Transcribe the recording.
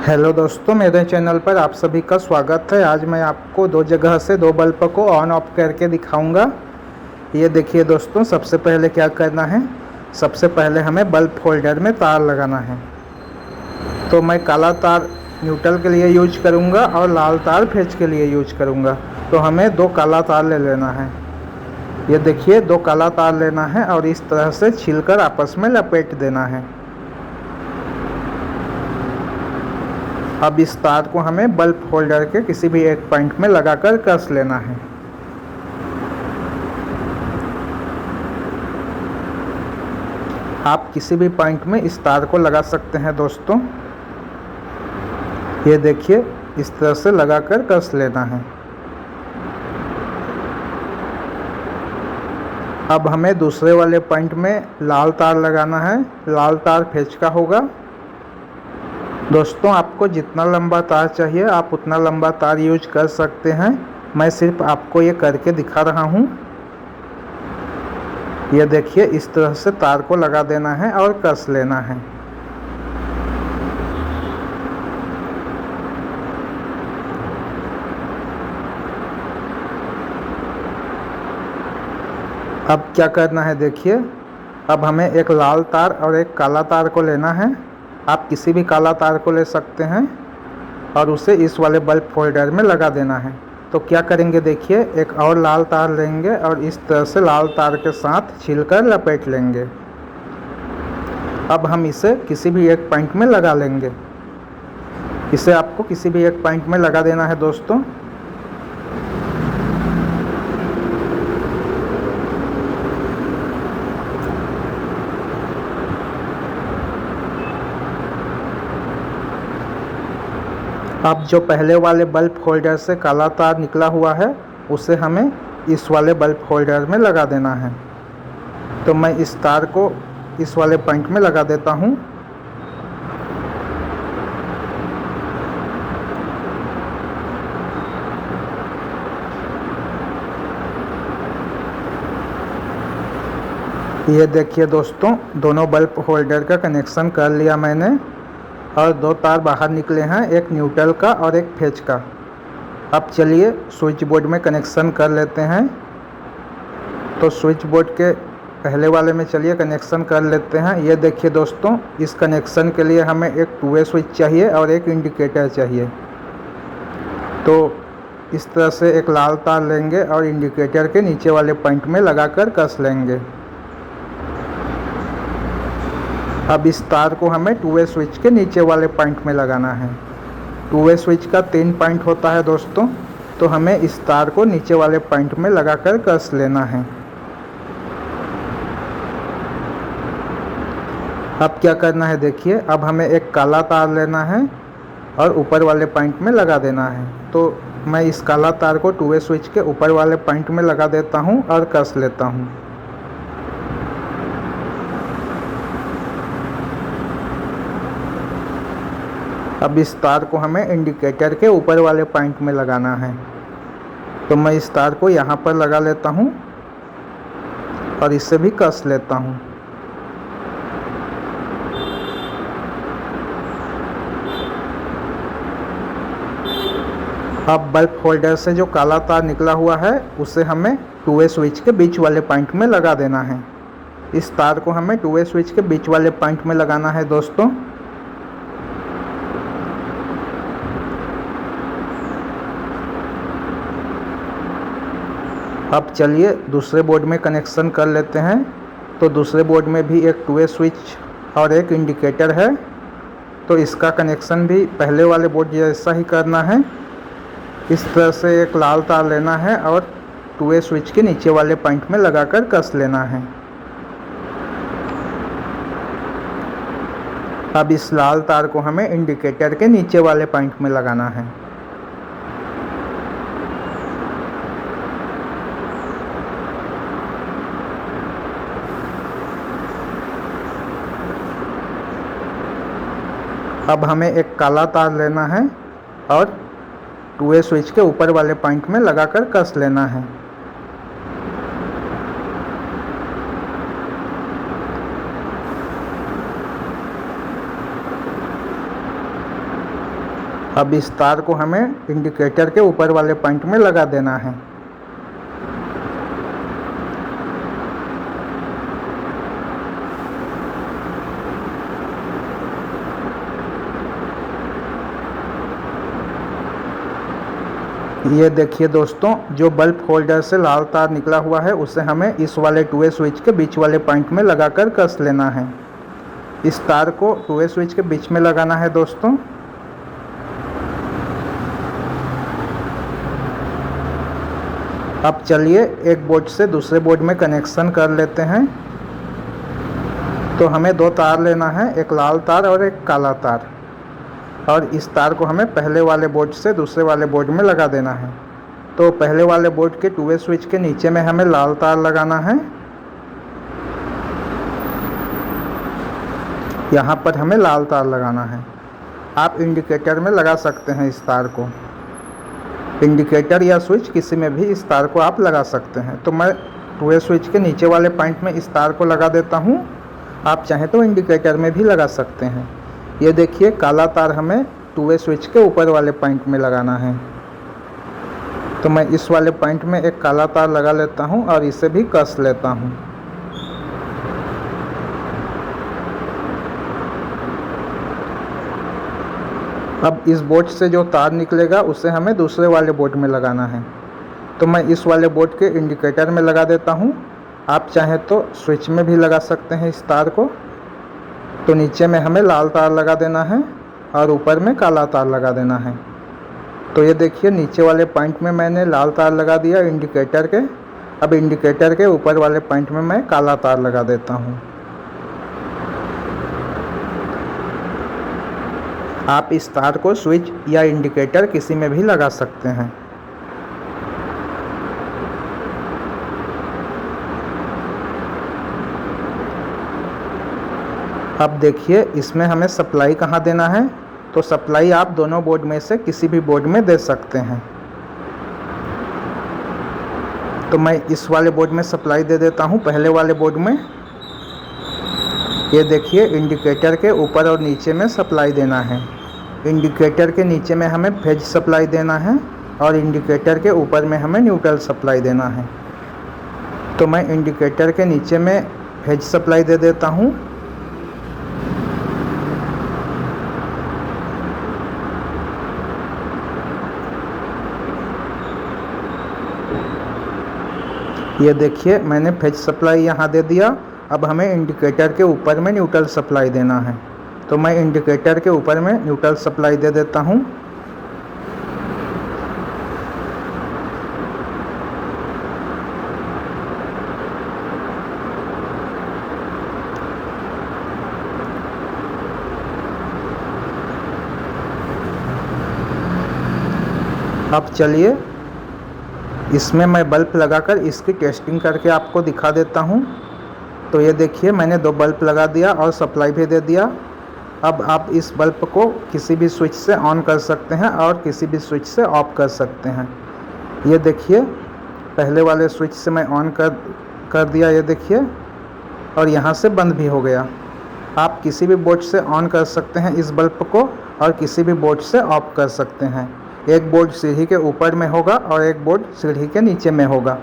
Hello दोस्तों, मेरे channel पर आप सभी का स्वागत है। आज मैं आपको दो जगह से दो बल्ब को ऑन ऑफ करके दिखाऊंगा। ये देखिए दोस्तों, सबसे पहले क्या करना है, सबसे पहले हमें बल्ब होल्डर में तार लगाना है। तो मैं काला तार न्यूट्रल के लिए यूज करूंगा और लाल तार फेज के लिए यूज करूंगा। तो हमें दो काला तार ले लेना है। ये देखिए, दो काला तार लेना है और इस तरह से छीलकर आपस में लपेट देना है। अब इस तार को हमें बल्ब होल्डर के किसी भी एक पॉइंट में लगाकर कस लेना है। आप किसी भी पॉइंट में इस तार को लगा सकते हैं दोस्तों। ये देखिए, इस तरह से लगाकर कस लेना है। अब हमें दूसरे वाले पॉइंट में लाल तार लगाना है। लाल तार फेज का होगा। दोस्तों, आपको जितना लंबा तार चाहिए आप उतना लंबा तार यूज कर सकते हैं। मैं सिर्फ आपको ये करके दिखा रहा हूँ। ये देखिए, इस तरह से तार को लगा देना है और कस लेना है। अब क्या करना है देखिए, अब हमें एक लाल तार और एक काला तार को लेना है। आप किसी भी काला तार को ले सकते हैं और उसे इस वाले बल्ब होल्डर में लगा देना है। तो क्या करेंगे देखिए, एक और लाल तार लेंगे और इस तरह से लाल तार के साथ छीलकर लपेट लेंगे। अब हम इसे किसी भी एक पॉइंट में लगा लेंगे। इसे आपको किसी भी एक पॉइंट में लगा देना है दोस्तों। अब जो पहले वाले बल्ब होल्डर से काला तार निकला हुआ है उसे हमें इस वाले बल्ब होल्डर में लगा देना है। तो मैं इस तार को इस वाले पॉइंट में लगा देता हूँ। ये देखिए दोस्तों, दोनों बल्ब होल्डर का कनेक्शन कर लिया मैंने और दो तार बाहर निकले हैं, एक न्यूट्रल का और एक फेज का। अब चलिए स्विच बोर्ड में कनेक्शन कर लेते हैं। तो स्विच बोर्ड के पहले वाले में चलिए कनेक्शन कर लेते हैं। ये देखिए दोस्तों, इस कनेक्शन के लिए हमें एक 2 वे स्विच चाहिए और एक इंडिकेटर चाहिए। तो इस तरह से एक लाल तार लेंगे और इंडिकेटर के नीचे वाले पॉइंट में लगाकर कस लेंगे। अब इस तार को हमें 2 वे स्विच के नीचे वाले पॉइंट में लगाना है। 2 वे स्विच का 3 पॉइंट होता है दोस्तों। तो हमें इस तार को नीचे वाले पॉइंट में लगाकर कस लेना है। अब क्या करना है देखिए, अब हमें एक काला तार लेना है और ऊपर वाले पॉइंट में लगा देना है। तो मैं इस काला तार को 2 वे स्विच के ऊपर वाले पॉइंट में लगा देता हूँ और कस लेता हूँ। अब इस तार को हमें इंडिकेटर के ऊपर वाले पॉइंट में लगाना है। तो मैं इस तार को यहाँ पर लगा लेता हूँ और इसे भी कस लेता हूँ। अब बल्ब होल्डर से जो काला तार निकला हुआ है उसे हमें 2 वे स्विच के बीच वाले पॉइंट में लगा देना है। इस तार को हमें 2 वे स्विच के बीच वाले पॉइंट में लगाना है दोस्तों। अब चलिए दूसरे बोर्ड में कनेक्शन कर लेते हैं। तो दूसरे बोर्ड में भी एक 2 वे स्विच और एक इंडिकेटर है। तो इसका कनेक्शन भी पहले वाले बोर्ड जैसा ही करना है। इस तरह से एक लाल तार लेना है और 2 वे स्विच के नीचे वाले पॉइंट में लगाकर कस लेना है। अब इस लाल तार को हमें इंडिकेटर के नीचे वाले पॉइंट में लगाना है। अब हमें एक काला तार लेना है और 2 वे स्विच के ऊपर वाले पॉइंट में लगाकर कस लेना है। अब इस तार को हमें इंडिकेटर के ऊपर वाले पॉइंट में लगा देना है। ये देखिए दोस्तों, जो बल्ब होल्डर से लाल तार निकला हुआ है उसे हमें इस वाले 2 वे स्विच के बीच वाले पॉइंट में लगाकर कस लेना है। इस तार को 2 वे स्विच के बीच में लगाना है दोस्तों। अब चलिए एक बोर्ड से दूसरे बोर्ड में कनेक्शन कर लेते हैं। तो हमें 2 तार लेना है, एक लाल तार और एक काला तार, और इस तार को हमें पहले वाले बोर्ड से दूसरे वाले बोर्ड में लगा देना है। तो पहले वाले बोर्ड के 2 वे स्विच के नीचे में हमें लाल तार लगाना है। यहाँ पर हमें लाल तार लगाना है। आप इंडिकेटर में लगा सकते हैं इस तार को, इंडिकेटर या स्विच किसी में भी इस तार को आप लगा सकते हैं। तो मैं 2 वे स्विच के नीचे वाले पॉइंट में इस तार को लगा देता हूँ। आप चाहें तो इंडिकेटर में भी लगा सकते हैं। ये देखिए, काला तार हमें 2 वे स्विच के ऊपर वाले पॉइंट में लगाना है। तो मैं इस वाले पॉइंट में एक काला तार लगा लेता हूँ और इसे भी कस लेता हूँ। अब इस बोर्ड से जो तार निकलेगा उसे हमें दूसरे वाले बोर्ड में लगाना है। तो मैं इस वाले बोर्ड के इंडिकेटर में लगा देता हूँ। आप चाहें तो स्विच में भी लगा सकते हैं इस तार को। तो नीचे में हमें लाल तार लगा देना है और ऊपर में काला तार लगा देना है। तो ये देखिए, नीचे वाले पॉइंट में मैंने लाल तार लगा दिया इंडिकेटर के। अब इंडिकेटर के ऊपर वाले पॉइंट में मैं काला तार लगा देता हूँ। आप इस तार को स्विच या इंडिकेटर किसी में भी लगा सकते हैं। अब देखिए, इसमें हमें सप्लाई कहाँ देना है। तो सप्लाई आप दोनों बोर्ड में से किसी भी बोर्ड में दे सकते हैं। तो मैं इस वाले बोर्ड में सप्लाई दे देता हूँ, पहले वाले बोर्ड में। ये देखिए, इंडिकेटर के ऊपर और नीचे में सप्लाई देना है। इंडिकेटर के नीचे में हमें फेज सप्लाई देना है और इंडिकेटर के ऊपर में हमें न्यूट्रल सप्लाई देना है। तो मैं इंडिकेटर के नीचे में फेज सप्लाई दे देता हूँ। ये देखिए, मैंने फेज सप्लाई यहाँ दे दिया। अब हमें इंडिकेटर के ऊपर में न्यूट्रल सप्लाई देना है। तो मैं इंडिकेटर के ऊपर में न्यूट्रल सप्लाई दे देता हूँ। अब चलिए, इसमें मैं बल्ब लगाकर इसकी टेस्टिंग करके आपको दिखा देता हूँ। तो ये देखिए, मैंने 2 बल्ब लगा दिया और सप्लाई भी दे दिया। अब आप इस बल्ब को किसी भी स्विच से ऑन कर सकते हैं और किसी भी स्विच से ऑफ कर सकते हैं। ये देखिए, पहले वाले स्विच से मैं ऑन कर दिया, ये देखिए, और यहाँ से बंद भी हो गया। आप किसी भी बोर्ड से ऑन कर सकते हैं इस बल्ब को और किसी भी बोर्ड से ऑफ कर सकते हैं। एक बोर्ड सीढ़ी के ऊपर में होगा और एक बोर्ड सीढ़ी के नीचे में होगा।